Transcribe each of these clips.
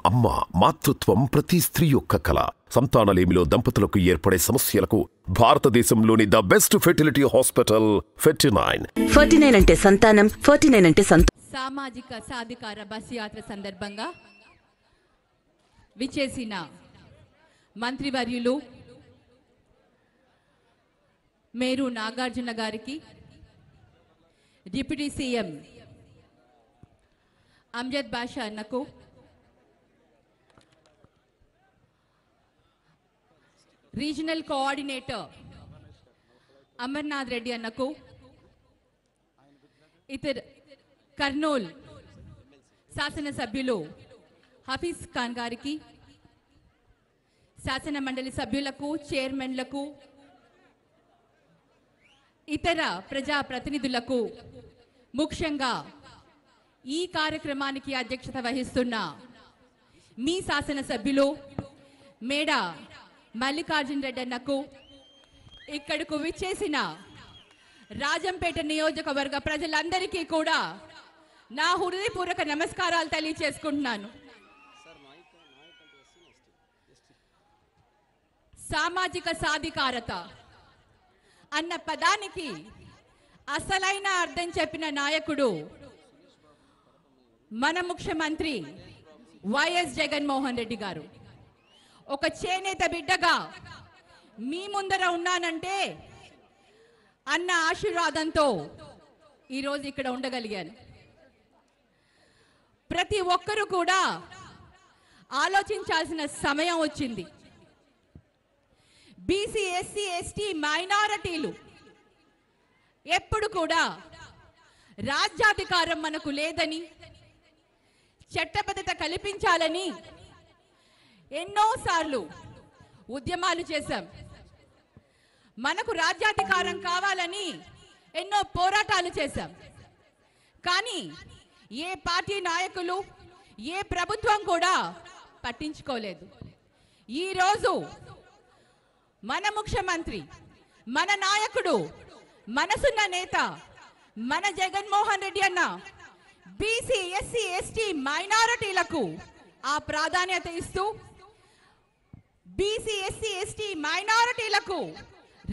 అమ్మ మాతృత్వం ప్రతి స్త్రీ యొక్క కల. సంతానలేమిలో దంపతులకు ఏర్పడే సమస్యలకు భారతదేశంలోని the best fertility hospital Fertinine. Fertinine అంటే సంతానం, ఫెర్టినైన్ అంటే సామాజిక సాధికార బస్ యాత్ర సందర్భంగా విచేసిన మంత్రివర్యులు మేరు నాగార్జున గారికి, డిప్యూటీ సీఎం అమ్జద్ బాషా అన్నకు, రీజనల్ కోఆర్డినేటర్ అమర్నాథ్ రెడ్డి అన్నకు, ఇతర కర్నూల్ శాసనసభ్యులు హఫీజ్ ఖాన్ గారికి, శాసన మండలి సభ్యులకు, చైర్మన్లకు, ఇతర ప్రజాప్రతినిధులకు, ముఖ్యంగా ఈ కార్యక్రమానికి అధ్యక్షత వహిస్తున్న మీ శాసనసభ్యులు మేడ మల్లికార్జున రెడ్డి అన్నకు, ఇక్కడకు విచ్చేసిన రాజంపేట నియోజకవర్గ ప్రజలందరికీ కూడా నా హృదయపూర్వక నమస్కారాలు తెలియజేసుకుంటున్నాను. సామాజిక సాధికారత అన్న పదానికి అసలైన అర్థం చెప్పిన నాయకుడు మన ముఖ్యమంత్రి వైఎస్ జగన్మోహన్ రెడ్డి గారు. ఒక చేనేత బిడ్డగా మీ ముందర ఉన్నానంటే అన్న ఆశీర్వాదంతో ఈరోజు ఇక్కడ ఉండగలిగాను. ప్రతి ఒక్కరూ కూడా ఆలోచించాల్సిన సమయం వచ్చింది. బీసీ, ఎస్సీ, ఎస్టీ, మైనారిటీలు ఎప్పుడు కూడా రాజ్యాధికారం మనకు లేదని, చట్టబద్ధత కల్పించాలని ఎన్నోసార్లు ఉద్యమాలు చేశాం. మనకు రాజ్యాధికారం కావాలని ఎన్నో పోరాటాలు చేశాం. కానీ ఏ పార్టీ నాయకులు, ఏ ప్రభుత్వం కూడా పట్టించుకోలేదు. ఈరోజు మన ముఖ్యమంత్రి, మన నాయకుడు, మనసున్న నేత మన జగన్మోహన్ రెడ్డి అన్న బీసీ, ఎస్సీ, ఎస్టీ, మైనారిటీలకు ఆ ప్రాధాన్యత ఇస్తూ బీసీ, ఎస్సీ, ఎస్టీ, మైనారిటీలకు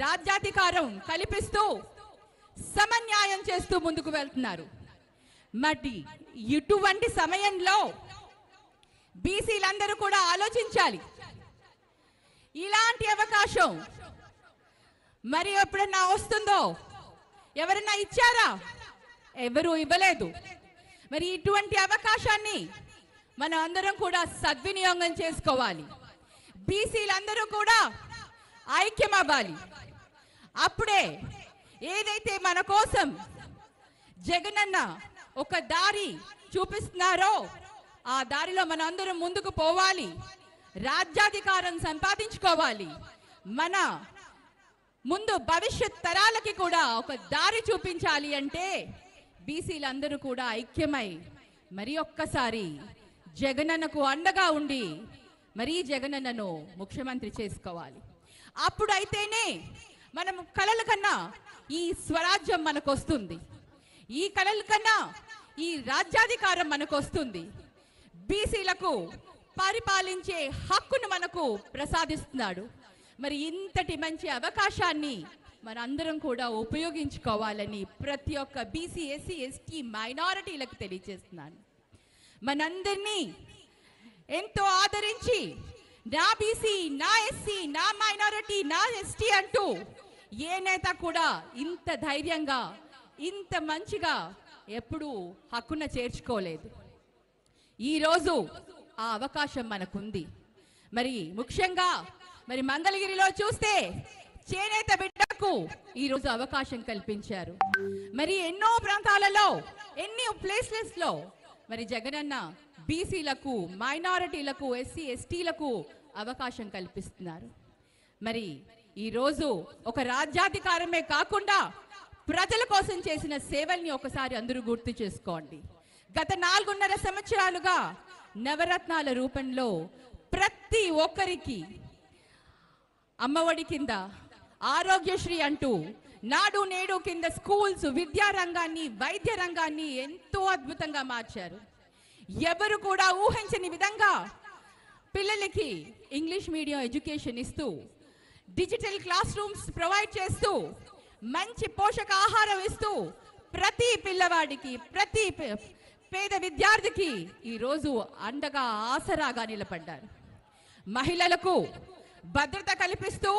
రాజ్యాధికారం కల్పిస్తూ సమన్యాయం చేస్తూ ముందుకు వెళ్తున్నారు. మరి ఇటువంటి సమయంలో బీసీలందరూ కూడా ఆలోచించాలి. ఇలాంటి అవకాశం మరి ఎప్పుడన్నా వస్తుందో? ఎవరన్నా ఇచ్చారా? ఎవరు ఇవ్వలేదు. మరి ఇటువంటి అవకాశాన్ని మనం అందరం కూడా సద్వినియోగం చేసుకోవాలి. బీసీలందరూ కూడా ఐక్యం అవ్వాలి. అప్పుడే ఏదైతే మన కోసం జగనన్న ఒక దారి చూపిస్తున్నారో ఆ దారిలో మనం అందరం ముందుకు పోవాలి. రాజ్యాధికారం సంపాదించుకోవాలి. మన ముందు భవిష్యత్ తరాలకి కూడా ఒక దారి చూపించాలి అంటే బీసీలందరూ కూడా ఐక్యమై మరి ఒక్కసారి జగనన్నకు అండగా ఉండి మరి జగనన్నను ముఖ్యమంత్రి చేసుకోవాలి. అప్పుడైతేనే మనం కలల కన్నా ఈ స్వరాజ్యం మనకు వస్తుంది. ఈ కలల కన్నా ఈ రాజ్యాధికారం మనకు వస్తుంది. బీసీలకు పరిపాలించే హక్కును మనకు ప్రసాదిస్తున్నాడు. మరి ఇంతటి మంచి అవకాశాన్ని మనందరం కూడా ఉపయోగించుకోవాలని ప్రతి ఒక్క బీసీ, ఎస్సీ, ఎస్టీ, మైనారిటీలకు తెలియజేస్తున్నాను. మనందరినీ ఎంతో ఆదరించి నా బీసీ, నా ఎస్సీ, నా మైనారిటీ, నా ఎస్టీ అంటూ ఏ నేత కూడా ఇంత ధైర్యంగా, ఇంత మంచిగా ఎప్పుడూ హక్కున చేర్చుకోలేదు. ఈరోజు ఆ అవకాశం మనకుంది. మరి ముఖ్యంగా మరి మంగళగిరిలో చూస్తే చేనేత బిడ్డకు ఈరోజు అవకాశం కల్పించారు. మరి ఎన్నో ప్రాంతాలలో, ఎన్ని ప్లేసెస్లో మరి జగనన్న బీసీలకు, మైనారిటీలకు, ఎస్సీ, ఎస్టీలకు అవకాశం కల్పిస్తున్నారు. మరి ఈరోజు ఒక రాజ్యాధికారమే కాకుండా ప్రజల కోసం చేసిన సేవల్ని ఒకసారి అందరూ గుర్తు చేసుకోండి. గత 4.5 సంవత్సరాలుగా నవరత్నాల రూపంలో ప్రతి ఒక్కరికి అమ్మఒడి కింద, ఆరోగ్యశ్రీ అంటూ, నాడు నేడు కింద స్కూల్స్, విద్యా రంగాన్ని, వైద్య రంగాన్ని ఎంతో అద్భుతంగా మార్చారు. ఎవరు కూడా ఊహించని విధంగా పిల్లలకి ఇంగ్లీష్ మీడియం ఎడ్యుకేషన్ ఇస్తూ, డిజిటల్ క్లాస్ రూమ్స్ ప్రొవైడ్ చేస్తూ, మంచి పోషకాహారం ఇస్తూ, ప్రతి పిల్లవాడికి, ప్రతి పేద విద్యార్థికి ఈరోజు అండగా ఆసరాగా నిలబడ్డారు. మహిళలకు భద్రత కల్పిస్తూ,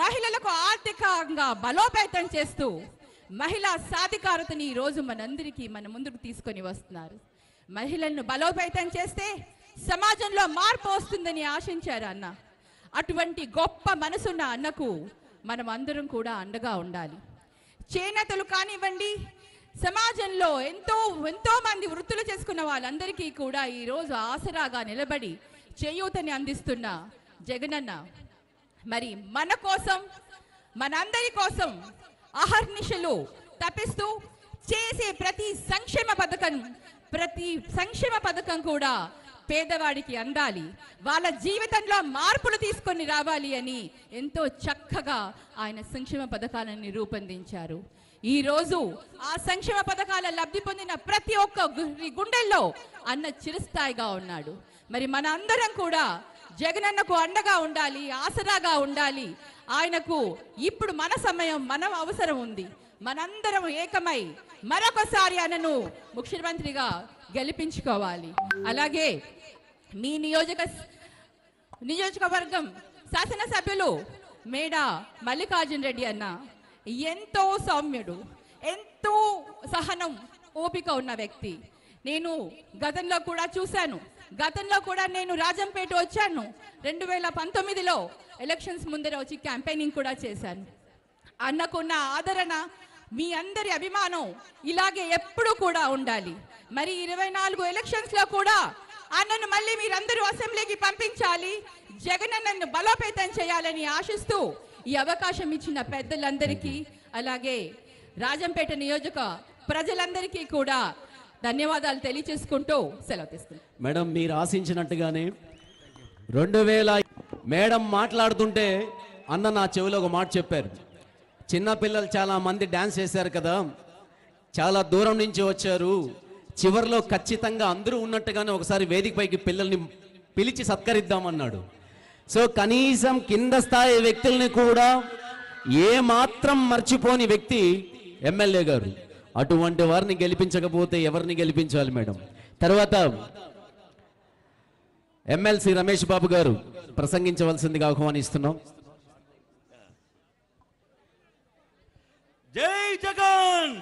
మహిళలకు ఆర్థికంగా బలోపేతం చేస్తూ, మహిళా సాధికారతని ఈరోజు మనందరికీ మన ముందుకు తీసుకొని వస్తున్నారు. మహిళలను బలోపేతం చేస్తే సమాజంలో మార్పు వస్తుందని ఆశించారు అన్న. అటువంటి గొప్ప మనసున్న అన్నకు మనం అందరం కూడా అండగా ఉండాలి. చేనేతలు కానివ్వండి, సమాజంలో ఎంతో మంది వృత్తులు చేసుకున్న వాళ్ళందరికీ కూడా ఈరోజు ఆసరాగా నిలబడి చేయూతని అందిస్తున్న జగనన్న మరి మన కోసం, మనందరి కోసం అహర్నిశలు తపిస్తూ చేసే ప్రతి సంక్షేమ పథకం కూడా పేదవాడికి అందాలి, వాళ్ళ జీవితంలో మార్పులు తీసుకొని రావాలి అని ఎంతో చక్కగా ఆయన సంక్షేమ పథకాలను రూపొందించారు. ఈరోజు ఆ సంక్షేమ పథకాల లబ్ధి పొందిన ప్రతి ఒక్క గుండెల్లో అన్న చిరస్థాయిగా ఉన్నాడు. మరి మన అందరం కూడా జగనన్నకు అండగా ఉండాలి, ఆసరాగా ఉండాలి. ఆయనకు ఇప్పుడు మన సమయం, మన అవసరం ఉంది. మనందరం ఏకమై మరొకసారి ఆయనను ముఖ్యమంత్రిగా గెలిపించుకోవాలి. అలాగే మీ నియోజకవర్గం శాసనసభ్యులు మేడ మల్లికార్జున్ రెడ్డి అన్న ఎంతో సౌమ్యుడు, ఎంతో సహనం, ఓపిక ఉన్న వ్యక్తి. నేను గతంలో కూడా చూశాను. గతంలో కూడా నేను రాజంపేట వచ్చాను. 2019లో ఎలక్షన్స్ ముందర వచ్చి క్యాంపెయినింగ్ కూడా చేశాను. అన్నకున్న ఆదరణ, మీ అందరి అభిమానం ఇలాగే ఎప్పుడూ కూడా ఉండాలి. మరి 24 ఎలక్షన్స్ లో కూడా అన్నను మళ్ళీ మీరందరూ అసెంబ్లీకి పంపించాలి, జగనన్నను బలోపేతం చేయాలని ఆశిస్తూ ఈ అవకాశం ఇచ్చిన పెద్దలందరికీ, అలాగే రాజంపేట నియోజక ప్రజలందరికీ కూడా ధన్యవాదాలు తెలియజేసుకుంటూ సెలవు తీసుకుంటాం. మేడం, మీరు ఆశించినట్టుగానే 2000 మేడం మాట్లాడుతుంటే అన్న నా చెవిలో ఒక మాట చెప్పారు. చిన్నపిల్లలు చాలా మంది డ్యాన్స్ చేశారు కదా, చాలా దూరం నుంచి వచ్చారు, చివరిలో ఖచ్చితంగా అందరూ ఉన్నట్టుగానే ఒకసారి వేదిక పైకి పిల్లల్ని పిలిచి సత్కరిద్దామన్నాడు. సో కనీసం కింద స్థాయి వ్యక్తుల్ని కూడా ఏ మాత్రం మర్చిపోని వ్యక్తి ఎమ్మెల్యే గారు. అటువంటి వారిని గెలిపించకపోతే ఎవరిని గెలిపించాలి మేడం? తర్వాత ఎమ్మెల్సీ రమేష్ బాబు గారు ప్రసంగించవలసిందిగా ఆహ్వానిస్తున్నాం. జై జగన్,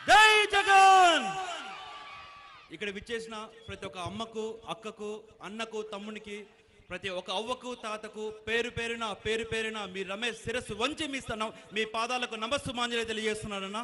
జై జగన్. ఇక్కడ విచ్చేసిన ప్రతి ఒక్క అమ్మకు, అక్కకు, అన్నకు, తమ్మునికి, ప్రతి ఒక్క అవ్వకు, తాతకు పేరు పేరున మీ రమేష్ శిరస్సు వంచి మీ పాదాలకు నమస్సుమాంజలి తెలియజేస్తున్నానన్నా.